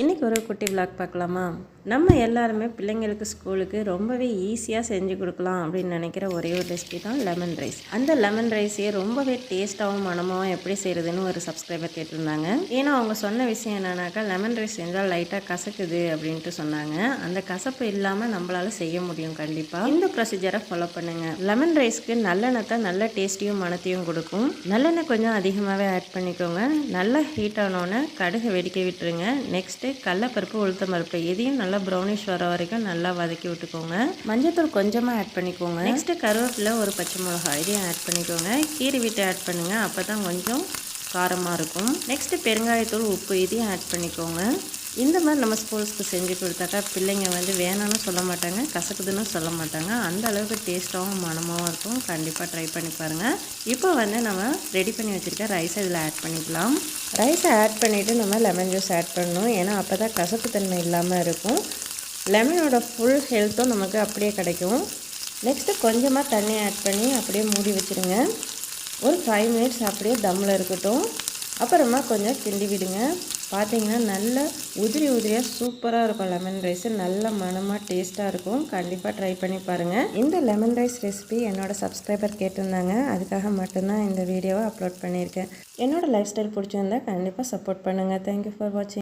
இன்றைக்கி ஒரு குட்டி விளாக் பார்க்கலாமா? நம்ம எல்லாருமே பிள்ளைங்களுக்கு ஸ்கூலுக்கு ரொம்பவே ஈஸியாக செஞ்சு கொடுக்கலாம் அப்படின்னு நினைக்கிற ஒரே ஒரு ரெசிபி தான் லெமன் ரைஸ். அந்த லெமன் ரைஸையே ரொம்பவே டேஸ்ட்டாகவும் மனமாகவும் எப்படி செய்கிறதுன்னு ஒரு சப்ஸ்கிரைபர் கேட்டிருந்தாங்க. ஏன்னா அவங்க சொன்ன விஷயம் என்னன்னாக்கா, லெமன் ரைஸ் செஞ்சால் லைட்டாக கசக்குது அப்படின்ட்டு சொன்னாங்க. அந்த கசப்பு இல்லாமல் நம்மளால செய்ய முடியும் கண்டிப்பாக. இந்த ப்ரொசீஜரை ஃபாலோ பண்ணுங்கள். லெமன் ரைஸ்க்கு நல்லெண்ணெய் தான் நல்ல டேஸ்ட்டையும் மணத்தையும் கொடுக்கும். நல்லெண்ணெய் கொஞ்சம் அதிகமாகவே ஆட் பண்ணிக்கோங்க. நல்லா ஹீட் ஆனோன்னே கடுகு வெடிக்க விட்டுருங்க. நெக்ஸ்ட்டு கடலைப்பருப்பு, உளுத்தம் பருப்பு எதையும் நல்லா ப்ரௌனிஷ் வர வரைக்கும் நல்லா வதக்கி விட்டுக்கோங்க. மஞ்சத்தூள் கொஞ்சமாக ஆட் பண்ணிக்கோங்க. நெக்ஸ்ட்டு கருவேப்பிலை, ஒரு பச்சை மிளகாய் இதையும் ஆட் பண்ணிக்கோங்க. கீரி விட்டு ஆட் பண்ணுங்கள், அப்போ தான் கொஞ்சம் காரமாக இருக்கும். நெக்ஸ்ட்டு பெருங்காயத்தூள், உப்பு இதையும் ஆட் பண்ணிக்கோங்க. இந்த மாதிரி நம்ம ஸ்கூல்ஸ்க்கு செஞ்சு கொடுத்தாக்கா பிள்ளைங்க வேணான்னு சொல்ல மாட்டாங்க, கசக்குதுன்னு சொல்ல மாட்டாங்க. அந்த அளவுக்கு டேஸ்ட்டாகவும் மனமாகவும் இருக்கும். கண்டிப்பாக ட்ரை பண்ணி பாருங்கள். இப்போ நம்ம ரெடி பண்ணி வச்சுருக்க ரைஸை இதில் ஆட் பண்ணிக்கலாம். ரைஸை ஆட் பண்ணிவிட்டு நம்ம லெமன் ஜூஸ் ஆட் பண்ணணும். ஏன்னா அப்போ தான் கசப்புத்தன்மை இல்லாமல் இருக்கும். லெமனோட ஃபுல் ஹெல்த்தும் நமக்கு அப்படியே கிடைக்கும். நெக்ஸ்ட்டு கொஞ்சமாக தண்ணி ஆட் பண்ணி அப்படியே மூடி வச்சுருங்க. ஒரு 5 மினிட்ஸ் அப்படியே தம்மில் இருக்கட்டும். அப்புறமா கொஞ்சம் கிண்டி விடுங்க. பார்த்தீங்கன்னா நல்ல உதிரியாக சூப்பராக இருக்கும். லெமன் ரைஸ் நல்ல மனமாக டேஸ்ட்டாக இருக்கும். கண்டிப்பாக ட்ரை பண்ணி பாருங்கள். இந்த லெமன் ரைஸ் ரெசிபி என்னோடய சப்ஸ்கிரைபர் கேட்டிருந்தாங்க. அதுக்காக மட்டும்தான் இந்த வீடியோவை அப்லோட் பண்ணியிருக்கேன். என்னோடய லைஃப் ஸ்டைல் பிடிச்சிருந்தா கண்டிப்பாக சப்போர்ட் பண்ணுங்கள். தேங்க்யூ ஃபார் வாட்சிங்.